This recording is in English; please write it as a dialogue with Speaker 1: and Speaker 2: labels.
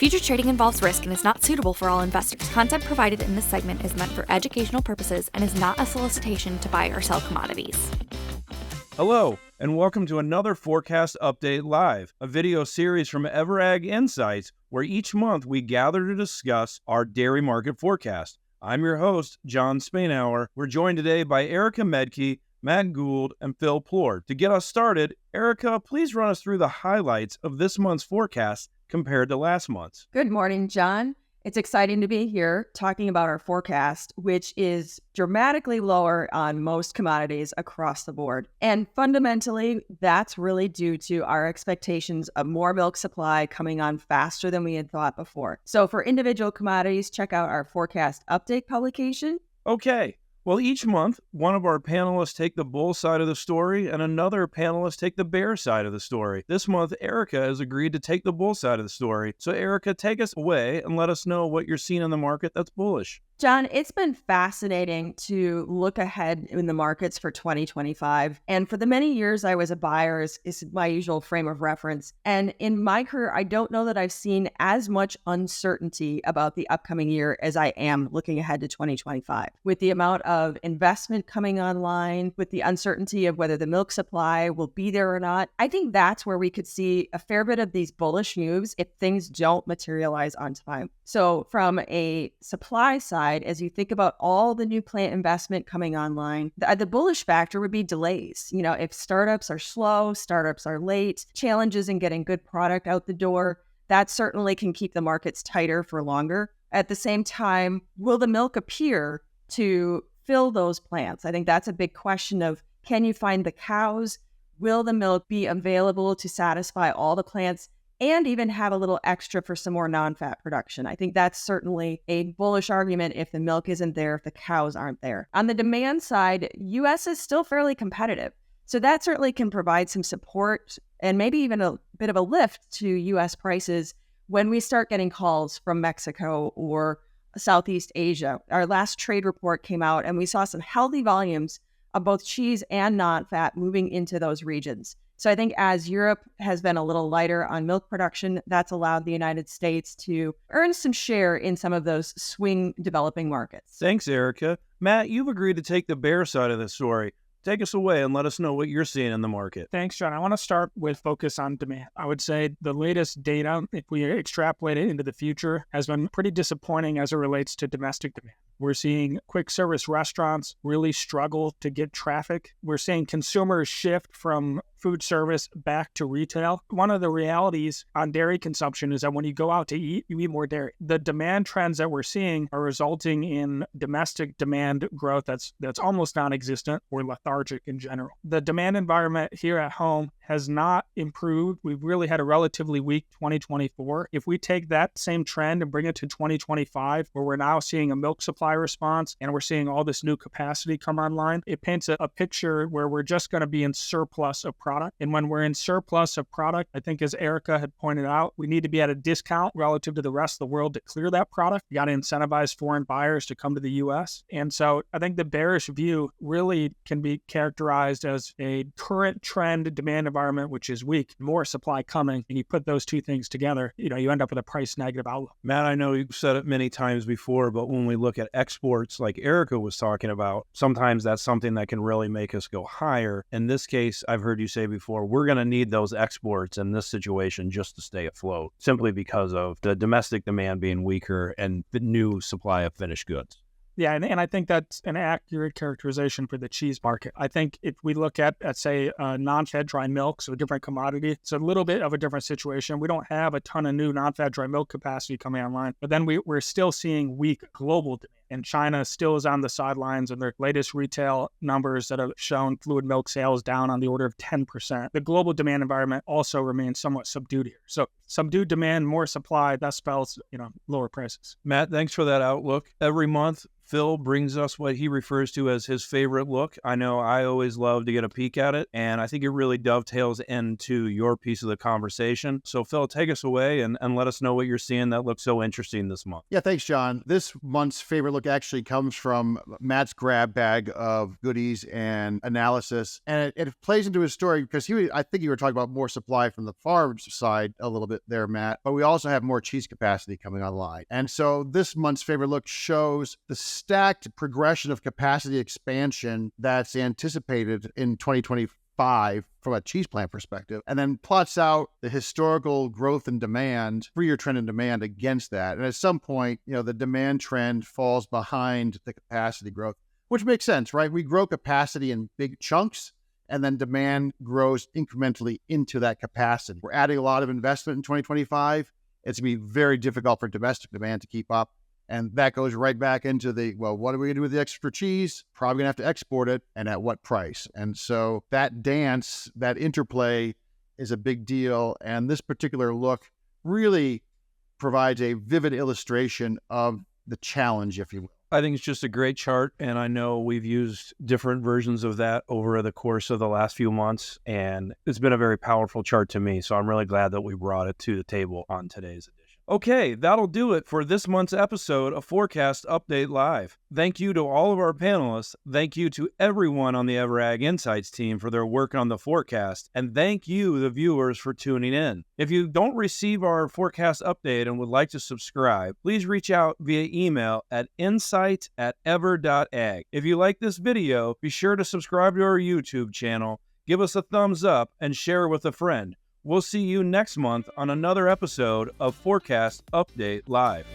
Speaker 1: Futures trading involves risk and is not suitable for all investors. Content provided in this segment is meant for educational purposes and is not a solicitation to buy or sell commodities.
Speaker 2: Hello, and welcome to another Forecast Update Live, a video series from EverAg Insights, where each month we gather to discuss our dairy market forecast. I'm your host, John Spainhour. We're joined today by Erica Medke, Matt Gould, and Phil Plord. To get us started, Erica, please run us through the highlights of this month's forecast compared to last month's.
Speaker 3: Good morning, John. It's exciting to be here talking about our forecast, which is dramatically lower on most commodities across the board. And fundamentally, that's really due to our expectations of more milk supply coming on faster than we had thought before. So for individual commodities, check out our forecast update publication.
Speaker 2: Okay. Well, each month, one of our panelists take the bull side of the story and another panelist take the bear side of the story. This month, Erica has agreed to take the bull side of the story. So Erica, take us away and let us know what you're seeing in the market that's bullish.
Speaker 3: John, it's been fascinating to look ahead in the markets for 2025. And for the many years I was a buyer is my usual frame of reference. And in my career, I don't know that I've seen as much uncertainty about the upcoming year as I am looking ahead to 2025. With the amount of investment coming online, with the uncertainty of whether the milk supply will be there or not, I think that's where we could see a fair bit of these bullish moves if things don't materialize on time. So from a supply side, as you think about all the new plant investment coming online, the bullish factor would be delays. You know, if startups are slow, startups are late, challenges in getting good product out the door, that certainly can keep the markets tighter for longer. At the same time, will the milk appear to fill those plants? I think that's a big question of, can you find the cows? Will the milk be available to satisfy all the plants and even have a little extra for some more non-fat production? I think that's certainly a bullish argument if the milk isn't there, if the cows aren't there. On the demand side, U.S. is still fairly competitive. So that certainly can provide some support and maybe even a bit of a lift to U.S. prices when we start getting calls from Mexico or Southeast Asia. Our last trade report came out and we saw some healthy volumes of both cheese and non-fat moving into those regions. So I think as Europe has been a little lighter on milk production, that's allowed the United States to earn some share in some of those swing developing markets.
Speaker 2: Thanks, Erica. Matt, you've agreed to take the bear side of the story. Take us away and let us know what you're seeing in the market.
Speaker 4: Thanks, John. I want to start with focus on demand. I would say the latest data, if we extrapolate it into the future, has been pretty disappointing as it relates to domestic demand. We're seeing quick service restaurants really struggle to get traffic. We're seeing consumers shift from food service back to retail. One of the realities on dairy consumption is that when you go out to eat, you eat more dairy. The demand trends that we're seeing are resulting in domestic demand growth that's almost non-existent or lethargic in general. The demand environment here at home has not improved. We've really had a relatively weak 2024. If we take that same trend and bring it to 2025, where we're now seeing a milk supply response and we're seeing all this new capacity come online, it paints a picture where we're just going to be in surplus of product. And when we're in surplus of product, I think as Erica had pointed out, we need to be at a discount relative to the rest of the world to clear that product. You got to incentivize foreign buyers to come to the U.S. And so I think the bearish view really can be characterized as a current trend demand environment, which is weak, more supply coming, and you put those two things together, you end up with a price negative outlook.
Speaker 2: Matt, I know you've said it many times before, but when we look at exports like Erica was talking about, sometimes that's something that can really make us go higher. In this case, I've heard you say before, we're going to need those exports in this situation just to stay afloat, simply because of the domestic demand being weaker and the new supply of finished goods.
Speaker 4: Yeah, and I think that's an accurate characterization for the cheese market. I think if we look at say, non-fat dry milk, so a different commodity, it's a little bit of a different situation. We don't have a ton of new non-fat dry milk capacity coming online, but then we're still seeing weak global demand. And China still is on the sidelines, and their latest retail numbers that have shown fluid milk sales down on the order of 10%. The global demand environment also remains somewhat subdued here. So subdued demand, more supply, that spells, lower prices.
Speaker 2: Matt, thanks for that outlook. Every month, Phil brings us what he refers to as his favorite look. I know I always love to get a peek at it, and I think it really dovetails into your piece of the conversation. So Phil, take us away and let us know what you're seeing that looks so interesting this month.
Speaker 5: Yeah, thanks, John. This month's favorite look look actually comes from Matt's grab bag of goodies and analysis. And it plays into his story because I think you were talking about more supply from the farm side a little bit there, Matt, but we also have more cheese capacity coming online. And so this month's favorite look shows the stacked progression of capacity expansion that's anticipated in 2025 from a cheese plant perspective, and then plots out the historical growth in demand, 3-year trend in demand against that. And at some point, the demand trend falls behind the capacity growth, which makes sense, right? We grow capacity in big chunks, and then demand grows incrementally into that capacity. We're adding a lot of investment in 2025. It's going to be very difficult for domestic demand to keep up. And that goes right back into what are we going to do with the extra cheese? Probably going to have to export it, and at what price? And so that dance, that interplay is a big deal. And this particular look really provides a vivid illustration of the challenge, if you will.
Speaker 2: I think it's just a great chart, and I know we've used different versions of that over the course of the last few months, and it's been a very powerful chart to me, so I'm really glad that we brought it to the table on today's edition. Okay, that'll do it for this month's episode of Forecast Update Live. Thank you to all of our panelists. Thank you to everyone on the EverAg Insights team for their work on the forecast. And thank you, the viewers, for tuning in. If you don't receive our forecast update and would like to subscribe, please reach out via email at insight@ever.ag. If you like this video, be sure to subscribe to our YouTube channel, give us a thumbs up, and share with a friend. We'll see you next month on another episode of Forecast Update Live.